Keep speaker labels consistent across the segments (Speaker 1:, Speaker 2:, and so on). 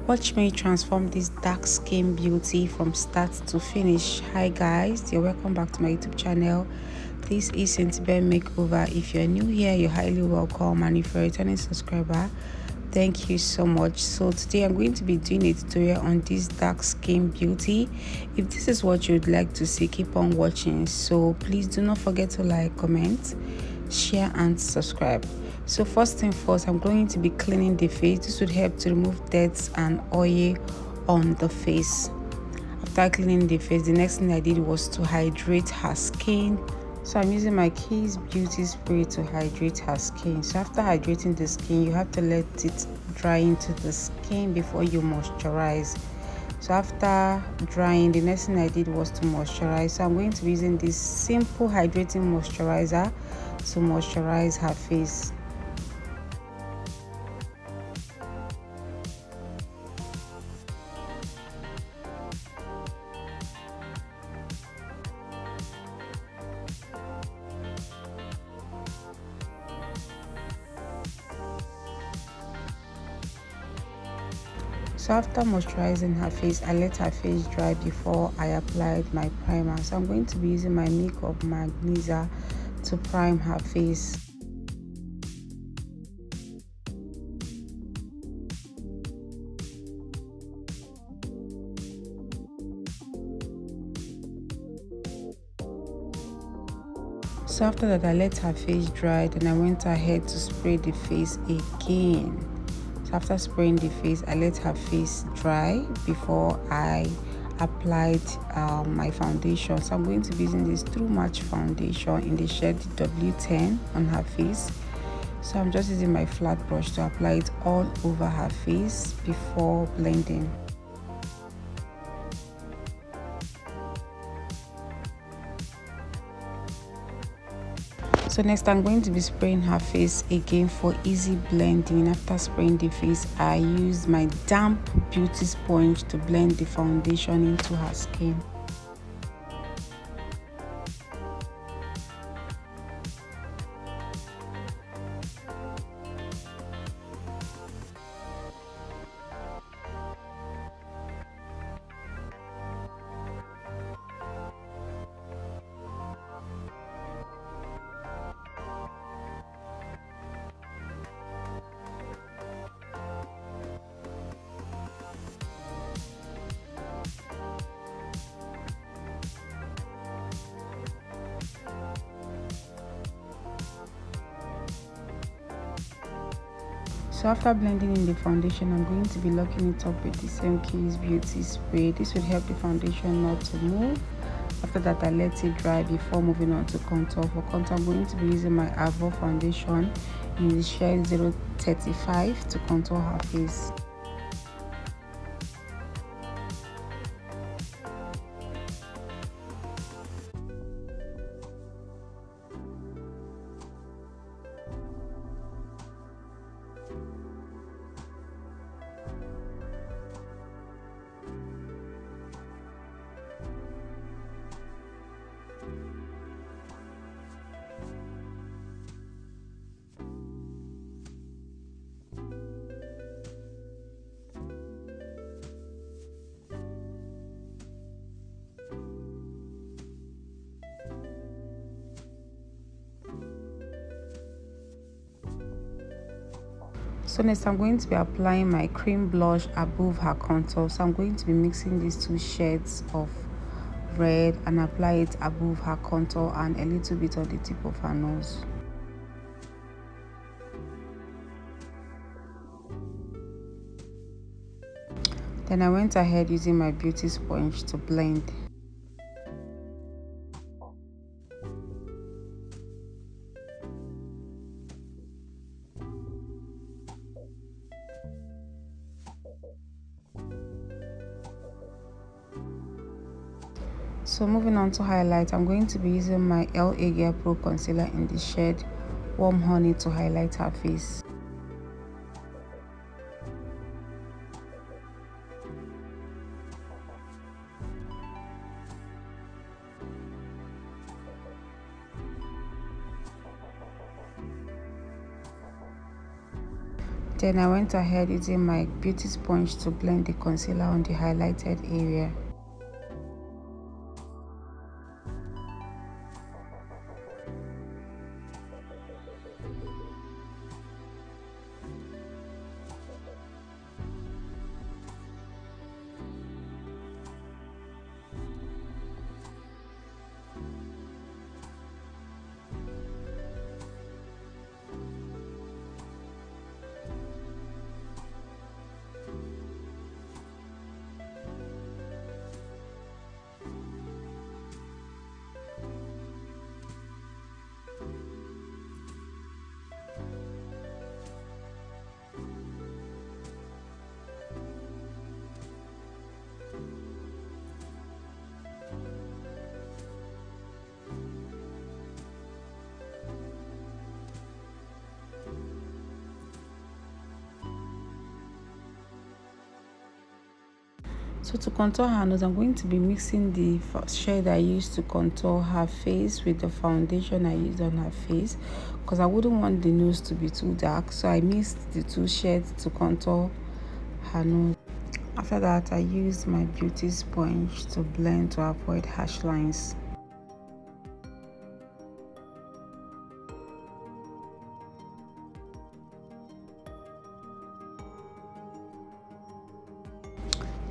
Speaker 1: Watch me transform this dark skin beauty from start to finish. Hi guys, you're welcome back to my YouTube channel. This is Cetaphil Makeover. If you're new here, you're highly welcome, and if you're a returning subscriber, thank you so much. So today I'm going to be doing a tutorial on this dark skin beauty. If this is what you'd like to see, keep on watching. So please do not forget to like, comment, share and subscribe. So first thing first, I'm going to be cleaning the face. This would help to remove dirt and oil on the face. After cleaning the face, the next thing I did was to hydrate her skin. So I'm using my Kiss Beauty Spray to hydrate her skin. So after hydrating the skin, you have to let it dry into the skin before you moisturize. So after drying, the next thing I did was to moisturize. So I'm going to be using this simple hydrating moisturizer to moisturize her face. So after moisturizing her face, I let her face dry before I applied my primer. So I'm going to be using my makeup magnesia to prime her face. So after that, I let her face dry, then I went ahead to spray the face again. After spraying the face, I let her face dry before I applied my foundation. So I'm going to be using this True Match foundation in the shade W10 on her face. So I'm just using my flat brush to apply it all over her face before blending. So next, I'm going to be spraying her face again for easy blending. After spraying the face, I used my damp beauty sponge to blend the foundation into her skin. So after blending in the foundation, I'm going to be locking it up with the same Kiss Beauty Spray. This will help the foundation not to move. After that, I let it dry before moving on to contour. For contour, I'm going to be using my Avour foundation in the shade 035 to contour her face. So next, I'm going to be applying my cream blush above her contour. So I'm going to be mixing these two shades of red and apply it above her contour and a little bit on the tip of her nose. Then I went ahead using my beauty sponge to blend. So moving on to highlight, I'm going to be using my LA Girl Pro Concealer in the shade Warm Honey to highlight her face. Then I went ahead using my beauty sponge to blend the concealer on the highlighted area. So to contour her nose, I'm going to be mixing the shade I used to contour her face with the foundation I used on her face, because I wouldn't want the nose to be too dark. So I mixed the two shades to contour her nose. After that, I used my beauty sponge to blend to avoid harsh lines.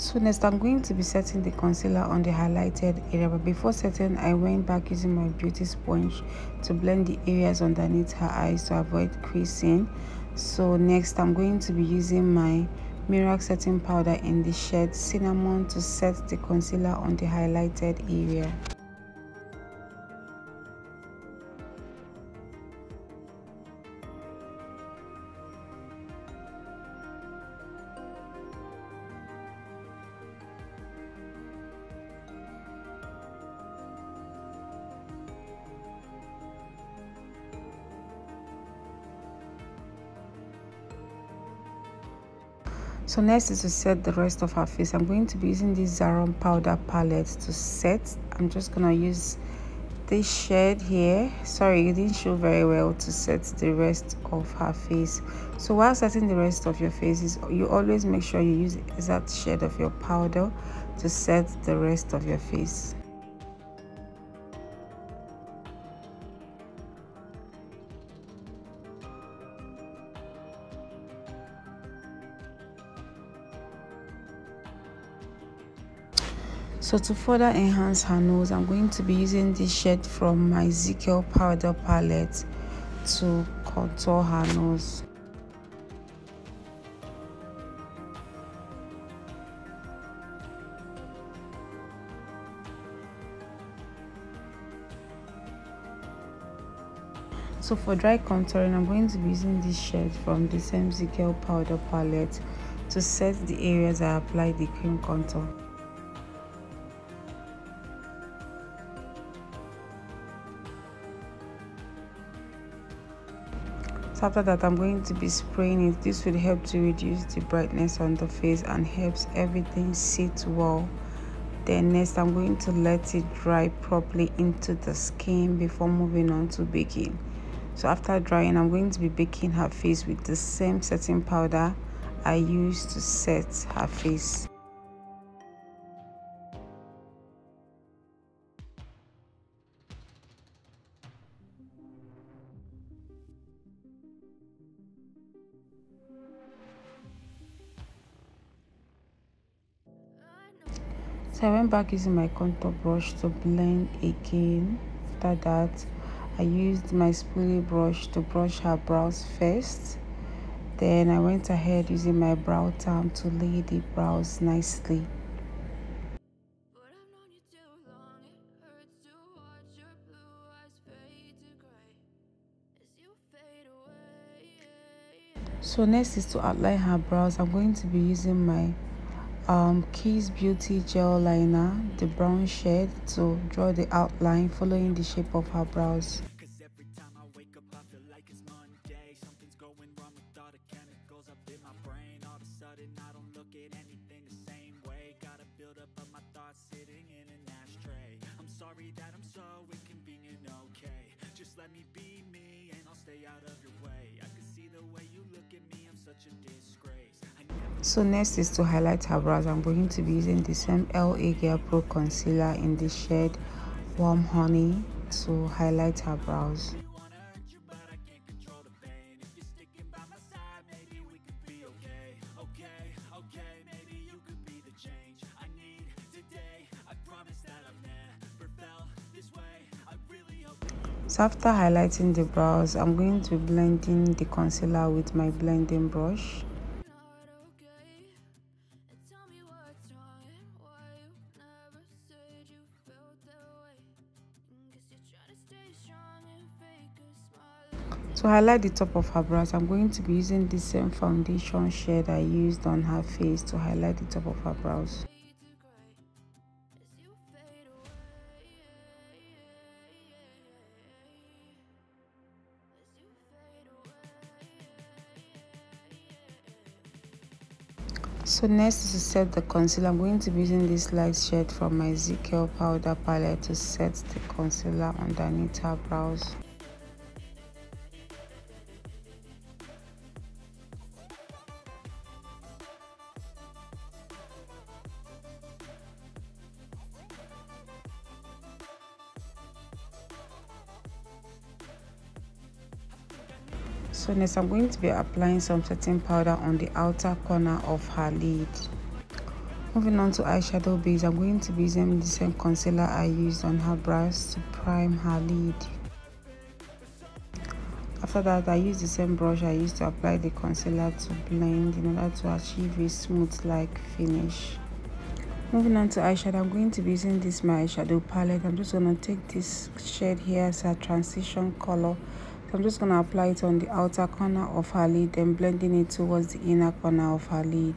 Speaker 1: So next, I'm going to be setting the concealer on the highlighted area, but before setting, I went back using my beauty sponge to blend the areas underneath her eyes to avoid creasing. So next, I'm going to be using my merak setting powder in the shade Cinnamon to set the concealer on the highlighted area. So next is to set the rest of her face. I'm going to be using this Zaron powder palette to set. I'm just gonna use this shade here. Sorry, it didn't show very well to set the rest of her face. So while setting the rest of your faces, you always make sure you use the exact shade of your powder to set the rest of your face. So to further enhance her nose, I'm going to be using this shade from my Zikel powder palette to contour her nose. So for dry contouring, I'm going to be using this shade from the same Zikel powder palette to set the areas I applied the cream contour. So after that, I'm going to be spraying it. This will help to reduce the brightness on the face and helps everything sit well. Then next, I'm going to let it dry properly into the skin before moving on to baking. So after drying, I'm going to be baking her face with the same setting powder I used to set her face. So I went back using my contour brush to blend again. After that, I used my spoolie brush to brush her brows first. Then I went ahead using my brow balm to lay the brows nicely. So next is to outline her brows. I'm going to be using my Kiss Beauty gel liner, the brown shade, to draw the outline following the shape of her brows.
Speaker 2: Let me be me and I'll stay out of your way. I can see the way you look at me, I'm
Speaker 1: So next is to highlight her brows. I'm going to be using the same LA Girl Pro concealer in the shade Warm Honey to highlight her brows. So after highlighting the brows, I'm going to be blending the concealer with my blending brush. To highlight the top of her brows, I'm going to be using the same foundation shade I used on her face to highlight the top of her brows. So next is to set the concealer. I'm going to be using this light shade from my Zikel powder palette to set the concealer underneath her brows. So next I'm going to be applying some setting powder on the outer corner of her lid. Moving on to eyeshadow base, I'm going to be using the same concealer I used on her brows to prime her lid. After that, I used the same brush I used to apply the concealer to blend in order to achieve a smooth-like finish. Moving on to eyeshadow, I'm going to be using this my eyeshadow palette. I'm just going to take this shade here as a transition color. So I'm just going to apply it on the outer corner of her lid, then blending it towards the inner corner of her lid.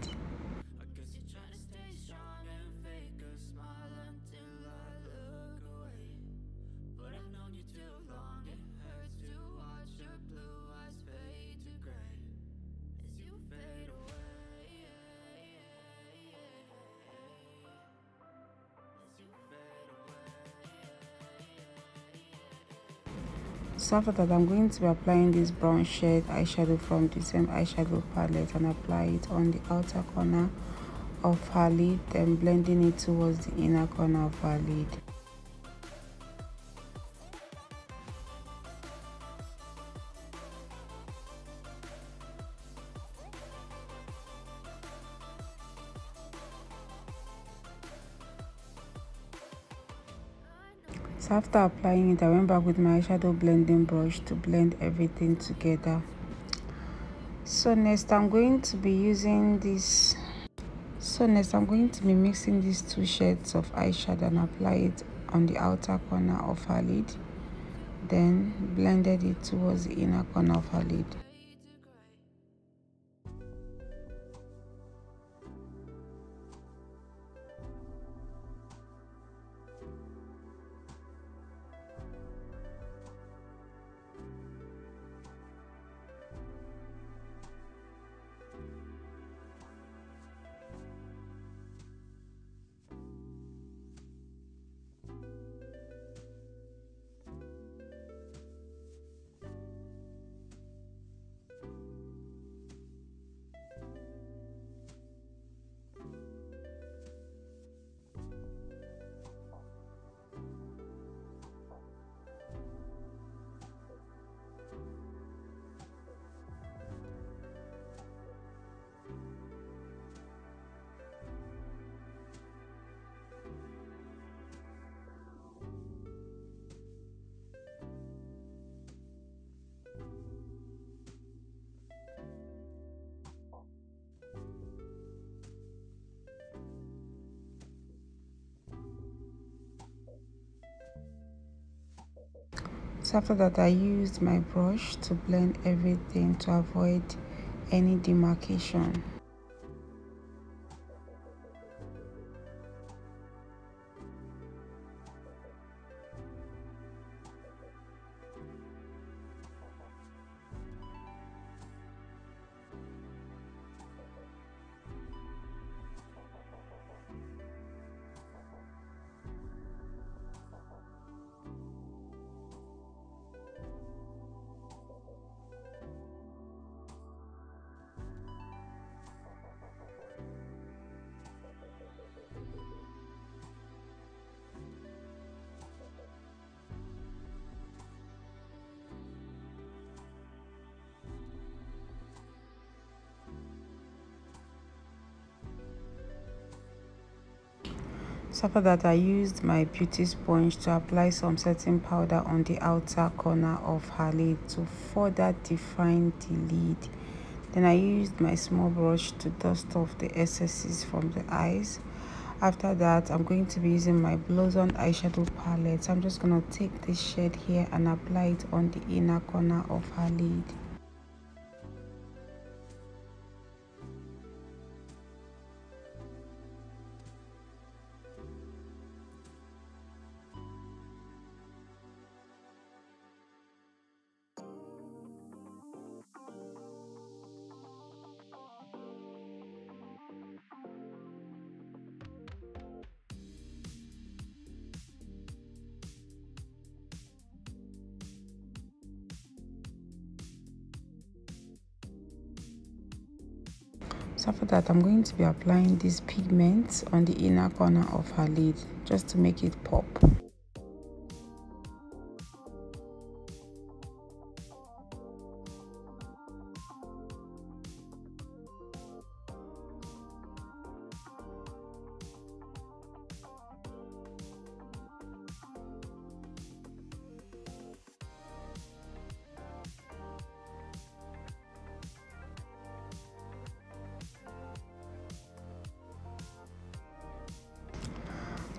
Speaker 1: So after that, I'm going to be applying this brown shade eyeshadow from the same eyeshadow palette and apply it on the outer corner of her lid, then blending it towards the inner corner of her lid. So after applying it, I went back with my eyeshadow blending brush to blend everything together. So next I'm going to be using this. So next I'm going to be mixing these two shades of eyeshadow and apply it on the outer corner of her lid, then blended it towards the inner corner of her lid. So after that, I used my brush to blend everything to avoid any demarcation. So after that, I used my beauty sponge to apply some setting powder on the outer corner of her lid to further define the lid. Then I used my small brush to dust off the excesses from the eyes. After that, I'm going to be using my Blossom eyeshadow palette. So I'm just going to take this shade here and apply it on the inner corner of her lid. So after that, I'm going to be applying this pigment on the inner corner of her lid just to make it pop.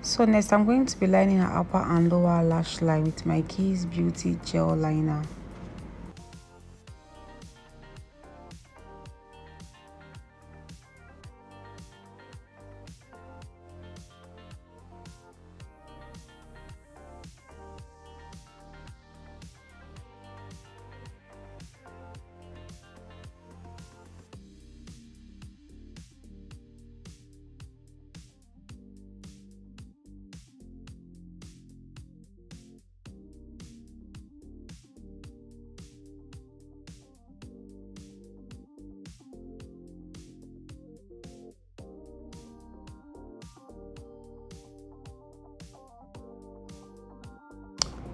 Speaker 1: So next, I'm going to be lining her upper and lower lash line with my Kiss Beauty gel liner.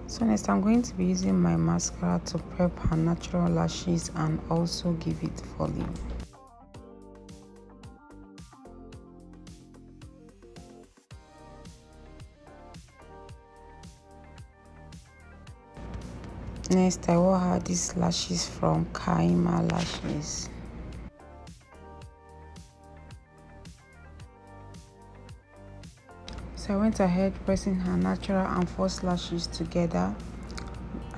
Speaker 1: So next, I'm going to be using my mascara to prep her natural lashes and also give it volume. Next, I wore her these lashes from Kaima Lashes. So I went ahead pressing her natural and false lashes together.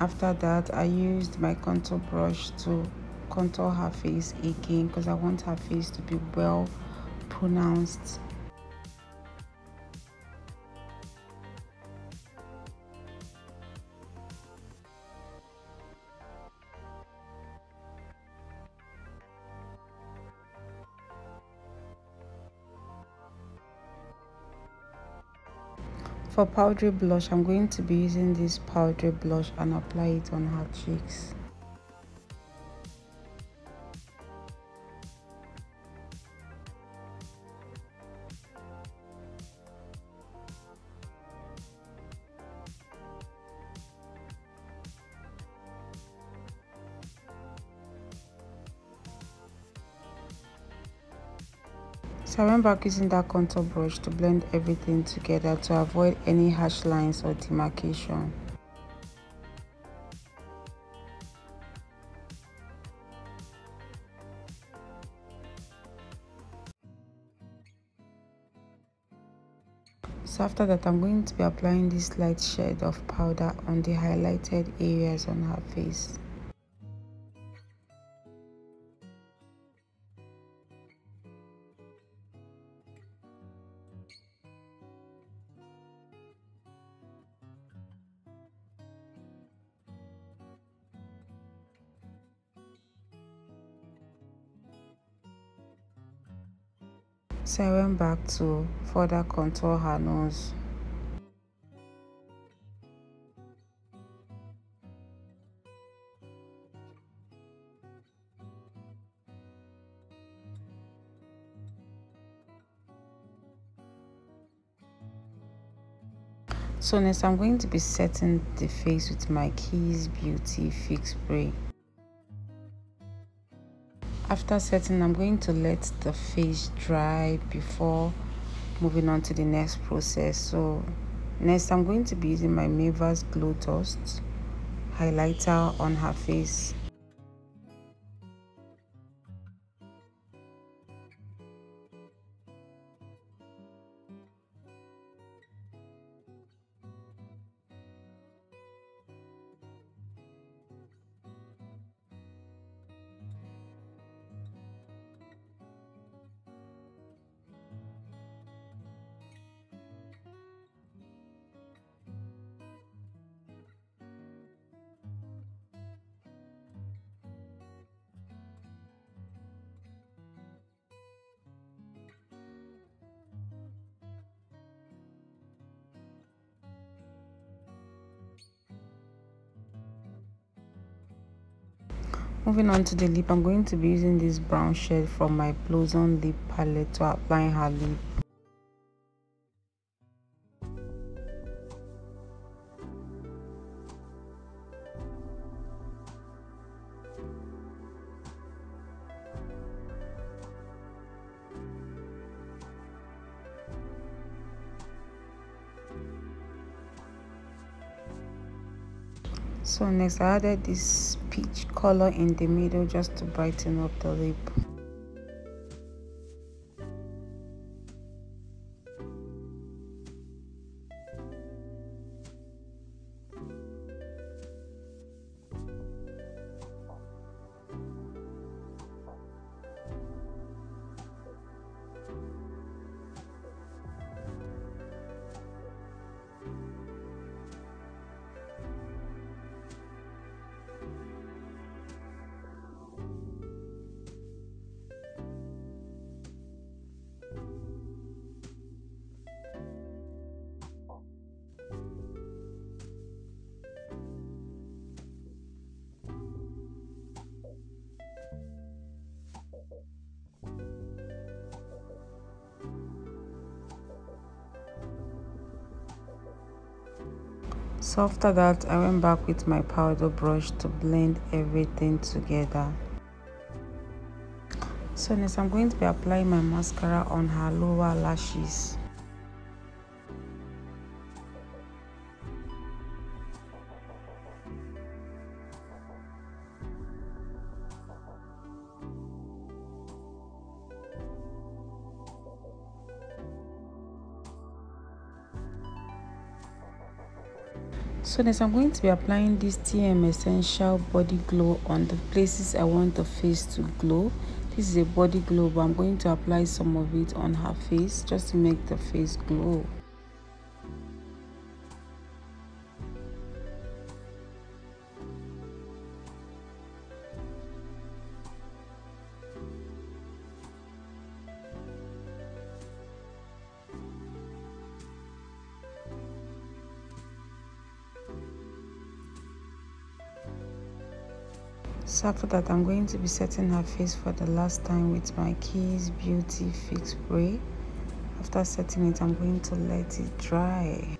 Speaker 1: After that, I used my contour brush to contour her face again because I want her face to be well pronounced. For powdery blush, I'm going to be using this powdery blush and apply it on her cheeks. So I went back using that contour brush to blend everything together to avoid any harsh lines or demarcation. So after that, I'm going to be applying this light shade of powder on the highlighted areas on her face. So I went back to further contour her nose. So next, I'm going to be setting the face with my Kiss Beauty Fix Spray. After setting, I'm going to let the face dry before moving on to the next process. So next I'm going to be using my Maivels Glow Dust highlighter on her face. Moving on to the lip, I'm going to be using this brown shade from my Blossom lip palette to apply her lip. So next I added this peach color in the middle just to brighten up the lip. So after that, I went back with my powder brush to blend everything together. So next I'm going to be applying my mascara on her lower lashes. So next I'm going to be applying this TM Essential Body Glow on the places I want the face to glow. This is a body glow, but I'm going to apply some of it on her face just to make the face glow. So after that, I'm going to be setting her face for the last time with my Kiss Beauty Fix Spray. After setting it, I'm going to let it dry.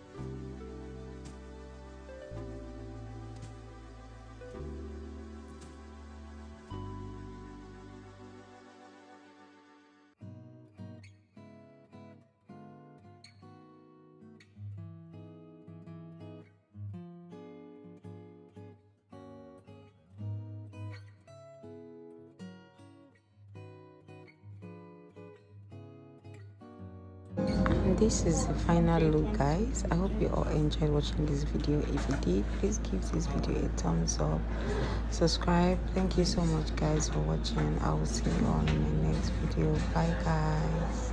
Speaker 1: This is the final look, guys. I hope you all enjoyed watching this video. If you did, please give this video a thumbs up, subscribe. Thank you so much, guys, for watching. I will see you on my next video. Bye, guys.